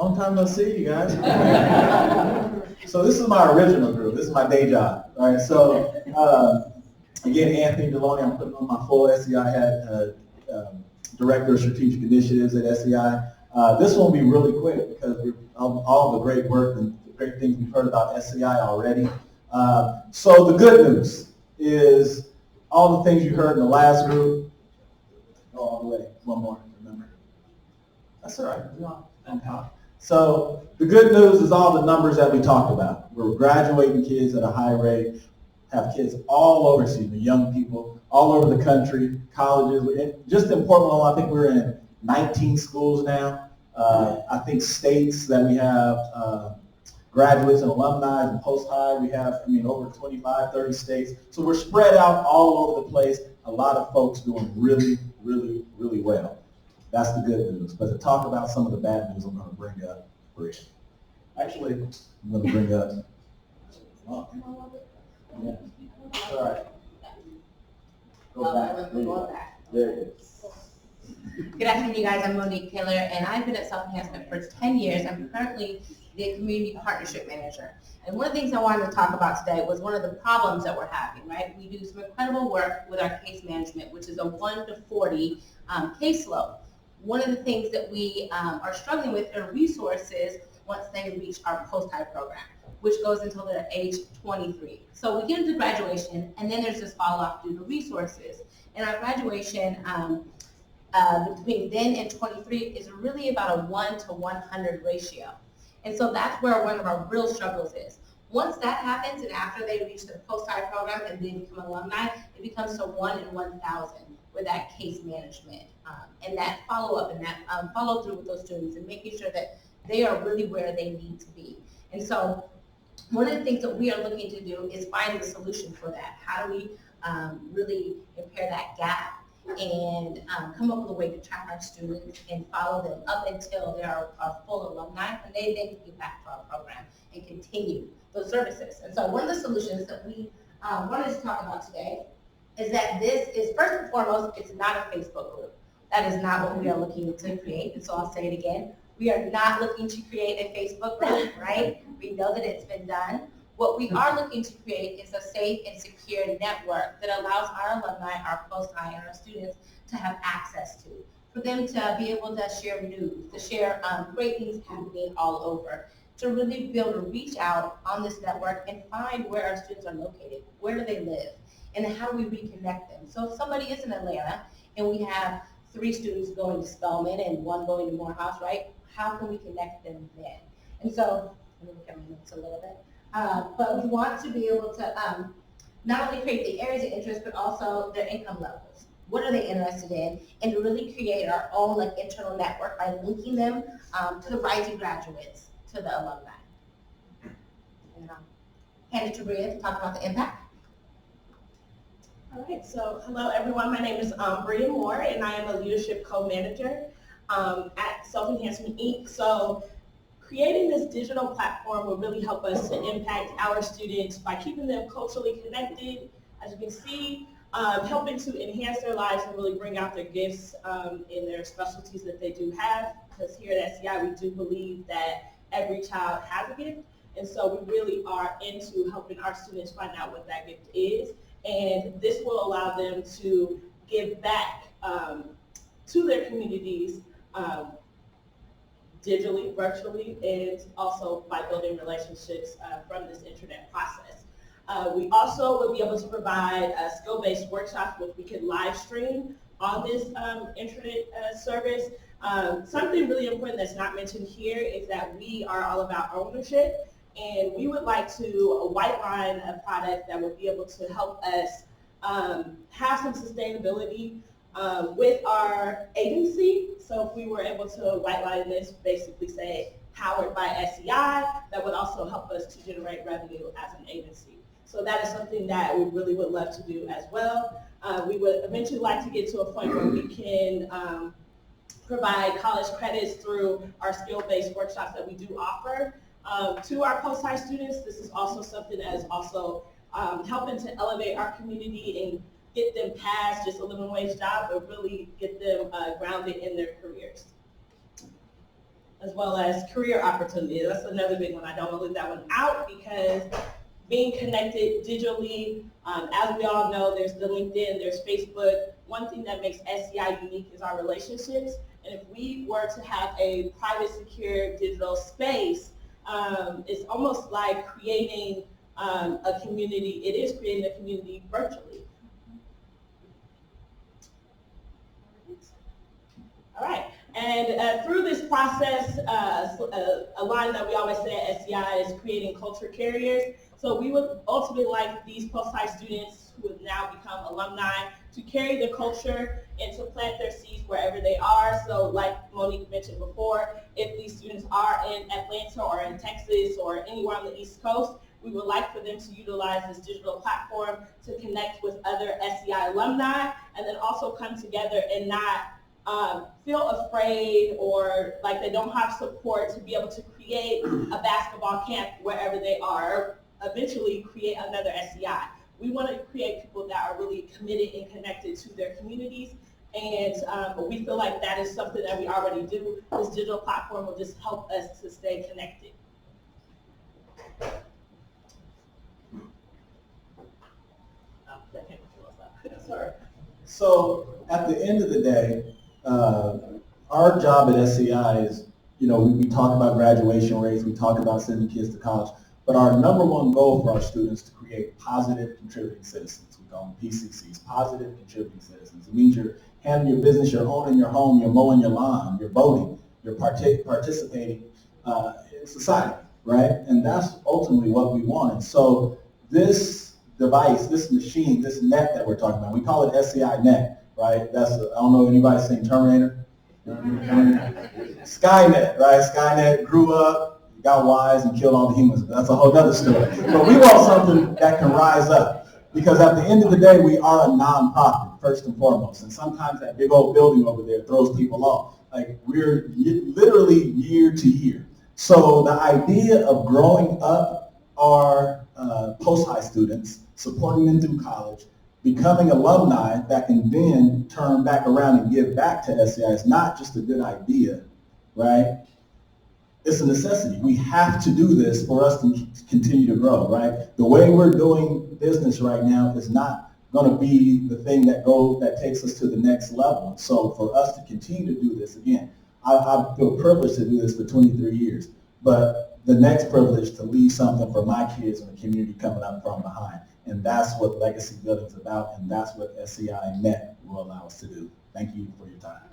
Long time no see, you guys. So this is my original group. This is my day job. All right. So again, Anthony Deloney. I'm putting on my full SEI hat, Director of Strategic Initiatives at SEI. This one will be really quick because of all the great work and great things we've heard about SEI already. So the good news is all the things you heard in the last group. Go all the way. One more. Remember. That's all right. We're on top. So the good news is all the numbers that we talked about. We're graduating kids at a high rate, have kids all over, young people all over the country, colleges. Just in Portland, I think we're in 19 schools now. I think states that we have graduates and alumni and post-high, we have, over 25, 30 states. So we're spread out all over the place. A lot of folks doing really, really, really well. That's the good news. But to talk about some of the bad news, I'm going to bring up Bria. Actually, I'm going to bring up. Yeah. All right. Go back. There it is. Good afternoon, you guys. I'm Monique Taylor, and I've been at Self-Enhancement for 10 years. I'm currently the Community Partnership Manager. And one of the things I wanted to talk about today was one of the problems that we're having, right? We do some incredible work with our case management, which is a 1 to 40 caseload. One of the things that we are struggling with are resources once they reach our post-high program, which goes until they're age 23. So we get into graduation, and then there's this fall-off due to resources. And our graduation between then and 23 is really about a 1 to 100 ratio. And so that's where one of our real struggles is. Once that happens, and after they reach the post-high program and they become alumni, it becomes to 1 in 1,000 with that case management and that follow-up and that follow-through with those students and making sure that they are really where they need to be. And so one of the things that we are looking to do is find the solution for that. How do we really impair that gap and come up with a way to track our students and follow them up until they are full alumni, and they then can get back to our program and continue those services. And so one of the solutions that we wanted to talk about today is that this is, first and foremost, it's not a Facebook group. That is not what we are looking to create. And so I'll say it again. We are not looking to create a Facebook group, right? We know that it's been done. What we are looking to create is a safe and secure network that allows our alumni, our post-high, and our students to have access to, for them to be able to share news, to share great things happening all over, to really be able to reach out on this network and find where our students are located, where do they live, and how do we reconnect them. So if somebody is in Atlanta and we have 3 students going to Spelman and 1 going to Morehouse, right? How can we connect them then? And so, let me look at my notes a little bit. But we want to be able to not only create the areas of interest, but also their income levels. What are they interested in? And to really create our own internal network by linking them to the rising graduates, to the alumni. And hand it to Bria to talk about the impact. All right, so hello everyone. My name is Bria Moore, and I am a leadership co-manager at Self-Enhancement Inc. So creating this digital platform will really help us to impact our students by keeping them culturally connected, as you can see, helping to enhance their lives and really bring out their gifts in their specialties that they do have. Because here at SEI, we do believe that every child has a gift, and so we really are into helping our students find out what that gift is. And this will allow them to give back to their communities digitally, virtually, and also by building relationships from this internet process. We also will be able to provide skill-based workshops which we can live stream on this internet service. Something really important that's not mentioned here is that we are all about ownership, and we would like to white line a product that would be able to help us have some sustainability with our agency. So if we were able to white line this, basically say powered by SEI, that would also help us to generate revenue as an agency. So that is something that we really would love to do as well. We would eventually like to get to a point where we can provide college credits through our skill-based workshops that we do offer to our post-high students. This is also something that is also helping to elevate our community and get them past just a living wage job, but really get them grounded in their careers. as well as career opportunities. That's another big one. I don't want to leave that one out because being connected digitally, as we all know, there's the LinkedIn, there's Facebook. One thing that makes SEI unique is our relationships. And if we were to have a private, secure digital space, it's almost like creating a community. It is creating a community virtually. All right. And through this process, a line that we always say at SEI is creating culture carriers. So we would ultimately like these post-high students who have now become alumni to carry the culture and to plant their seeds wherever they are. So like Monique mentioned before, if these students are in Atlanta or in Texas or anywhere on the East Coast, we would like for them to utilize this digital platform to connect with other SEI alumni and then also come together and not feel afraid or like they don't have support to be able to create a basketball camp wherever they are, eventually create another SEI. We want to create people that are really committed and connected to their communities, and we feel like that is something that we already do. This digital platform will just help us to stay connected. Sorry. So at the end of the day, our job at SEI is, we talk about graduation rates, we talk about sending kids to college, but our number one goal for our students is to create positive contributing citizens. We call them PCCs, positive contributing citizens. It means you're handling your business, you're owning your home, you're mowing your lawn, you're voting, you're participating in society, right? And that's ultimately what we want. And so this device, this machine, this net that we're talking about, we call it SEI Net, right? I don't know if anybody's seen Terminator. Skynet, right? Skynet grew up, got wise, and killed all the humans. But that's a whole other story. But we want something that can rise up. Because at the end of the day, we are a nonprofit, first and foremost. And sometimes that big old building over there throws people off. Like, we're literally year to year. So the idea of growing up our post-high students, supporting them through college, becoming alumni that can then turn back around and give back to SEI is not just a good idea, right? It's a necessity. We have to do this for us to continue to grow, right? The way we're doing business right now is not going to be the thing that takes us to the next level. So for us to continue to do this, again, I feel privileged to do this for 23 years, but the next privilege to leave something for my kids and the community coming up from behind. And that's what legacy building is about, and that's what SEI Net will allow us to do. Thank you for your time.